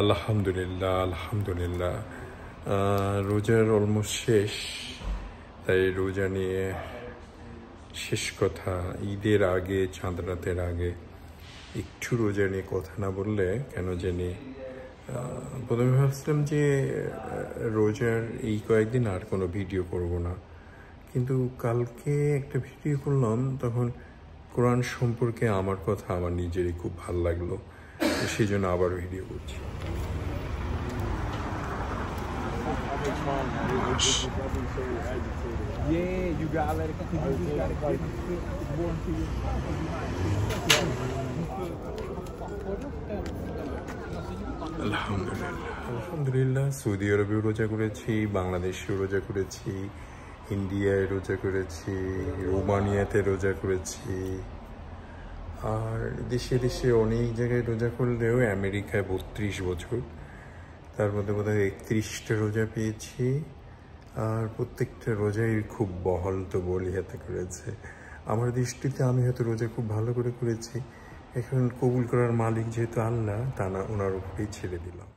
আলহামদুলিল্লাহ আলহামদুলিল্লাহ রোজার অলমোস্ট শেষ, তাই রোজা নিয়ে শেষ কথা। ঈদের আগে, চাঁদ রাতের আগে একটু রোজা নিয়ে কথা না বললে কেন জানি। প্রথমে ভাবছিলাম যে রোজার এই কয়েকদিন আর কোনো ভিডিও করব না, কিন্তু কালকে একটা ভিডিও করলাম, তখন কোরআন সম্পর্কে আমার কথা আমার নিজেরই খুব ভালো লাগলো, সেই জন্য আবার ভিডিও করছি। আলহামদুলিল্লাহ সৌদি আরবেও রোজা করেছি, বাংলাদেশেও রোজা করেছি, ইন্ডিয়ায় রোজা করেছি, রোমানিয়াতে রোজা করেছি, আর দেশে দেশে অনেক জায়গায় রোজা করলেও আমেরিকায় 32 বছর, তার মধ্যে বোধহয় 31টা রোজা পেয়েছি। আর প্রত্যেকটা রোজাই খুব বহল তো বলি হাতে করেছে। আমার দৃষ্টিতে আমি হয়তো রোজা খুব ভালো করে করেছি, এখন কবুল করার মালিক যেহেতু আল্লাহ, তা না ওনার উপরেই ছেড়ে দিলাম।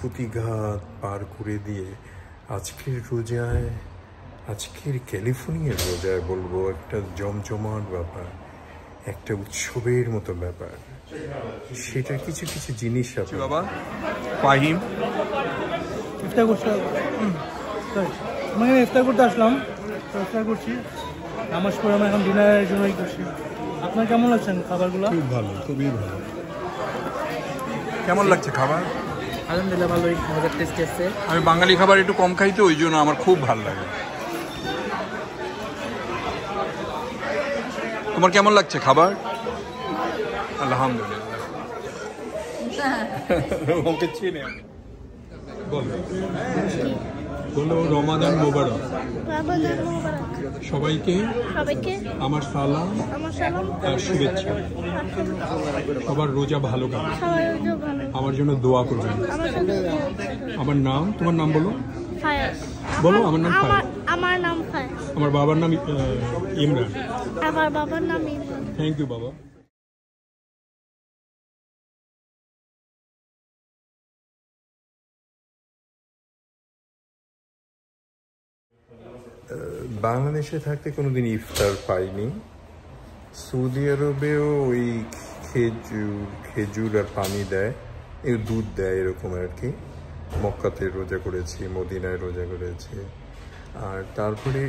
প্রতিঘাত পার করে দিয়ে আজকের রোজায়, আজকের ক্যালিফোর্নিয়ার রোজায় বলবো একটা জমজমাট ব্যাপার, একটা উৎসবের মতো ব্যাপার। সেটার কিছু কিছু জিনিস আছে। বাবা ফাহিম ইফতার করছি, আমি ইফতার করতে আসলাম, ইফতার করছি, নামাজ পড়ে আমরা এখন ডিনারের জন্যই করছি। আপনার কেমন লাগছেন খাবারগুলো? খুব ভালো, খুবই ভালো। কেমন লাগছে খাবার? আলহামদুলিল্লাহ ভালোই, মজার টেস্ট আছে। আমি বাঙালি খাবার একটু কম খাই তো, ওই জন্য আমার খুব ভালো লাগে। তোমার কেমন লাগছে খাবার? আলহামদুলিল্লাহ। ওকে চিনি আমি। বলো রমাদান মোবারক। সবাইকে আমার সালাম আর শুভেচ্ছা। সবার রোজা ভালো কাটে, আমার জন্য দোয়া করবেন। আমার নাম, তোমার নাম বলো। বলো আমার নাম ফায়াজ। আমার নাম ফায়াজ। আমার বাবার নাম ইমরান। আমার বাবার নাম ইমরান। থ্যাংক ইউ বাবা। বাংলাদেশে থাকতে কোনোদিন ইফতার পাইনি। সৌদি আরবেও ওই খেজুর আর পানি দেয়, দুধ দেয়, এরকম আর কি। মক্কাতে রোজা করেছি, মদিনায় রোজা করেছি। আর তারপরে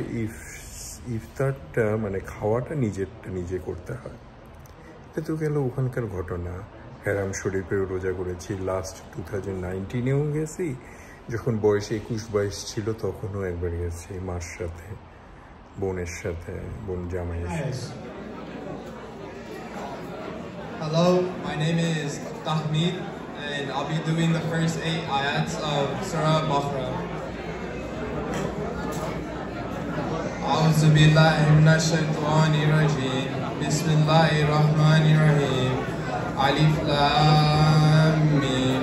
ইফতারটা মানে খাওয়াটা নিজেরটা নিজে করতে হয়। এটা তো গেল ওখানকার ঘটনা। হেরাম শরীফেও রোজা করেছি, লাস্ট 2019-এও গেছি, যখন বয়স 21-22 ছিল, তখনও একবার গেছি মার সাথে, বোনের সাথে, বোন জামাইয়ের সাথে। Hello, my name is Tahmid, and I'll be doing the first 8 ayats of Surah Baqarah. أعوذ بالله من الشيطان الرجيم. بسم الله الرحمن الرحيم. ألف لام ميم.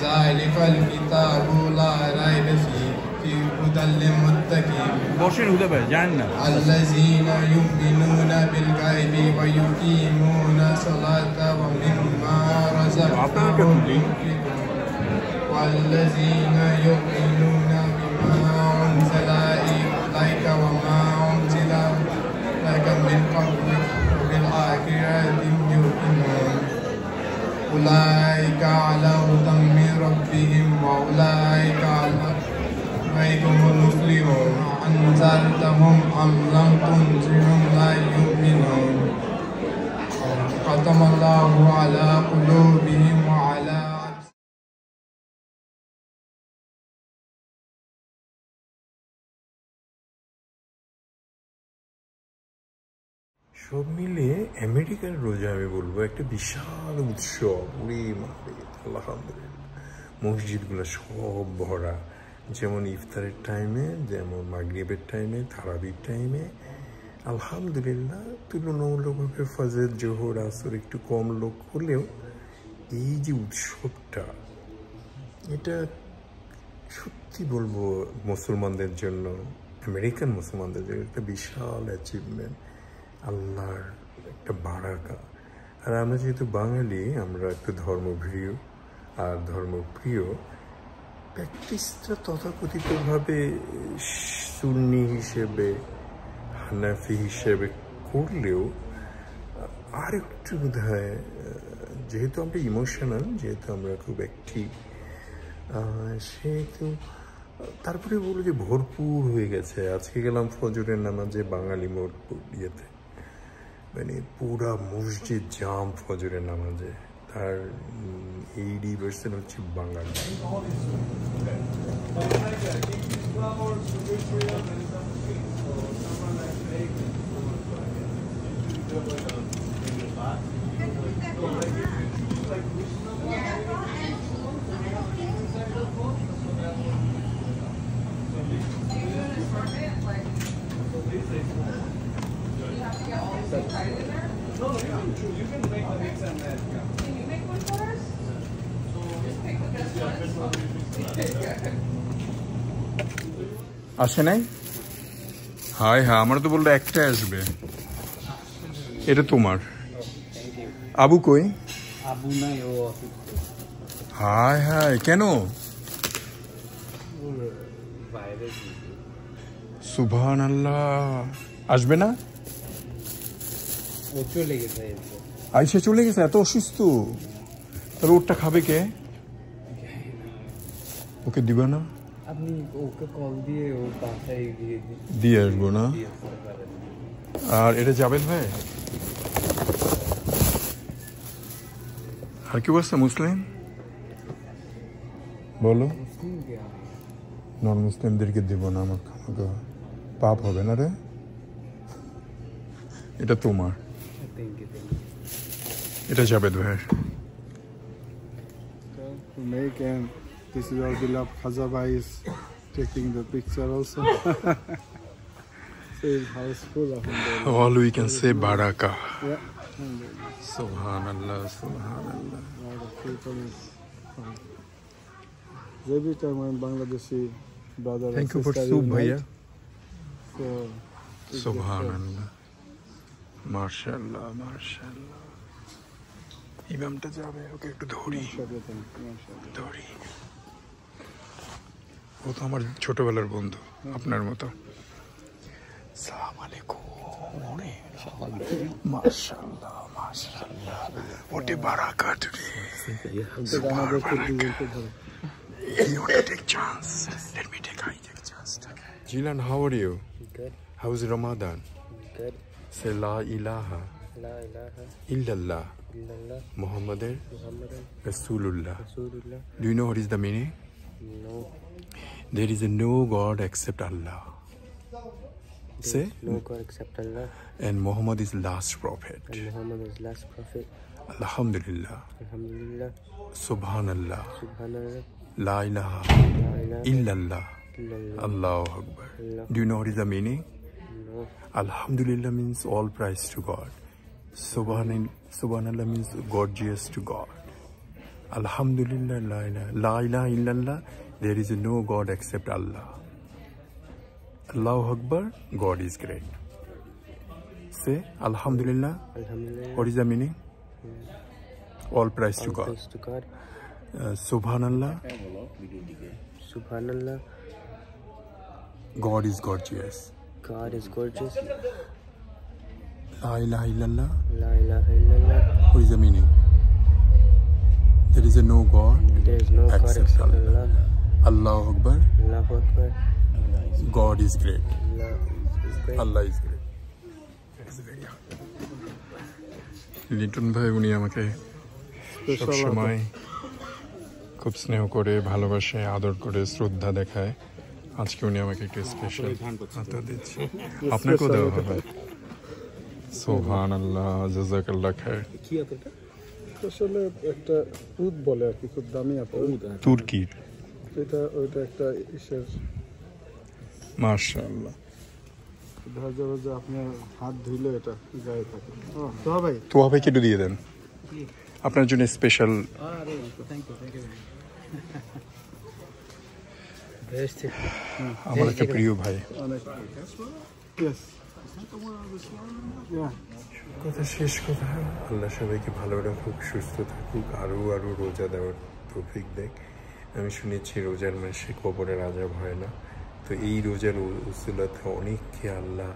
ذلك الكتاب لا ريب فيه في هدى للمتقين الذين يؤمنون بالغيب ويقيمون الصلاة ومما رزقناهم ينفقون والذين يؤمنون بما أنزل إليك وما أنزل لك من قبلك وبالآخرة يوقنون أولئك على هدى من ربهم وأولئك هم المفلحون. أنذرتهم أم لم تنذرهم لا يؤمنون. ختم الله على قلوبهم وعلى সব মিলিয়ে আমেরিকার রোজা আমি বলবো একটা বিশাল উৎসব। ওরে মারে, আলহামদুলিল্লাহ মসজিদগুলো সব ভরা, যেমন ইফতারের টাইমে, যেমন মাগরিবের টাইমে, তারাবির টাইমে। আলহামদুলিল্লাহ তুলনামূলকভাবে ফজর, জোহর, আসর একটু কম লোক হলেও এই যে উৎসবটা, এটা সত্যি বলবো মুসলমানদের জন্য, আমেরিকান মুসলমানদের জন্য একটা বিশাল অ্যাচিভমেন্ট, আল্লাহর একটা বারাকা। আর আমরা যেহেতু বাঙালি, আমরা একটু ধর্মপ্রিয় আর ধর্মপ্রিয়, প্র্যাকটিসটা তথাকথিতভাবে সুন্নি হিসেবে, হানাফি হিসেবে করলেও আর একটু বোধহয়, যেহেতু আমরা ইমোশনাল, যেহেতু আমরা খুব অ্যাক্টিভ, সেহেতু তারপরে বললো যে ভরপুর হয়ে গেছে। আজকে গেলাম ফজরের নামাজে বাঙালি মোড় ইয়েতে, মানে পুরা মসজিদ জাম ফজরের নামাজে, তার 80% হচ্ছে বাঙালি। আসে নাই? হাই হ্যাঁ, আমরা তো বললো একটা আসবে। এটা তোমার। আবু কই? আবু নাই, ও হাই হাই, কেন? সুবহানাল্লাহ, আসবে না? ও চলে গেছে। আইসা চলে গেছে, এত অসুস্থ। তাহলে ওরটা খাবে কে? ওকে দিবা না? আপনি ওকে কল দিয়ে ও বাসায় দিয়ে আসবো না? আর এটা জাবেদ ভাই? আর কেউ আছে মুসলিম? বলো। নন মুসলিমদেরকে দিব না, আমাকে পাপ হবে না রে। এটা তোমার, এটা জাবেদ ভাইয়ের। Make and this is our beloved Khazaba is taking the picture also. So it's houseful of All we can say baraka. yeah. Subhanallah, subhanallah. A lot of people is every time when Bangladeshi brother Thank you and for sister soup, unite, bhaiya. so it's Subhanallah. Mashallah, mashallah. ইমামটা যাবে, ওকে একটু ধরি ধরি। ও তো আমার ছোটবেলার বন্ধু, আপনার মতো। আসসালামু আলাইকুম। মাশাআল্লাহ, মাশাআল্লাহ। What a barakah today. You want to take chance? Let me take chance. Jilan, how are you? Good. How's Ramadan? Good. Say la ilaha La ilaha illallah illallah Muhammadur Muhammadan Rasulullah. Rasulullah. Do you know what is the meaning? No. There is no God except Allah. Say, No God except Allah. and Muhammad is last prophet. And Muhammad is last prophet. Alhamdulillah. Alhamdulillah. Subhanallah. Subhanallah. La ilaha La ilaha illallah. illallah. Allahu Akbar. Allah. Do you know what is the meaning? No. Alhamdulillah means all praise to God. Subhanallah means gorgeous to God. Alhamdulillah, la ilaha illallah. There is no God except Allah. Allahu Akbar, God is great. Say Alhamdulillah. Alhamdulillah. What is the meaning? All praise to All God. praise to God. Subhanallah, Subhanallah. God is gorgeous. God is gorgeous. La ilaha illallah. La ilaha illallah. What is the meaning? There is no God There is no God except except Allah. Allah. Allahu Akbar, Allahu Akbar. God is great. Allah is great. Allah is great. Liton ভাই উনি আমাকে সবসময় খুব স্নেহ করে, ভালোবাসে, আদর করে, শ্রদ্ধা দেখায়। আজকে উনি আমাকে একটু স্পেশাল আতা দিচ্ছে। আপনাকেও দেওয়া হবে। সুবহানাল্লাহ, জাযাকাল্লাহ খায়র। কি আপনাটা? আসলে একটা উদ বলে আর কি, খুব দামি আপেল। তুর্কির। এটা ওইটা একটা ইসের, মাশাআল্লাহ। দেখা যাবে যে আপনার হাত ধুইলে এটা গায়ে থাকে। তো ভাই তো ভাই কেটে দিয়ে দেন, আপনার জন্য স্পেশাল। আমার একটা প্রিয় ভাই। Yes. Yeah. কথা শেষ কথা, আল্লাহ সবাইকে ভালো রাখুক, সুস্থ থাকুক, আরও রোজা দেওয়ার তৌফিক দেখ। আমি শুনেছি রোজার মাসে কবরের আযাব হয় না, তো এই রোজার উসিলাতে অনেককে আল্লাহ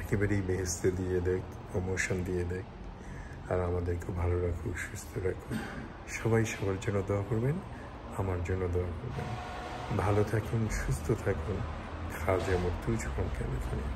একেবারেই বেহেশতে দিয়ে দেখ, প্রমোশন দিয়ে দেখ। আর আমাদেরকে ভালো রাখুক, সুস্থ রাখুক। সবাই সবার জন্য দোয়া করবেন, আমার জন্য দোয়া করবেন। ভালো থাকুন, সুস্থ থাকুন। খাজা মুর্তুজ ফ্রম ক্যালিফোর্নিয়া।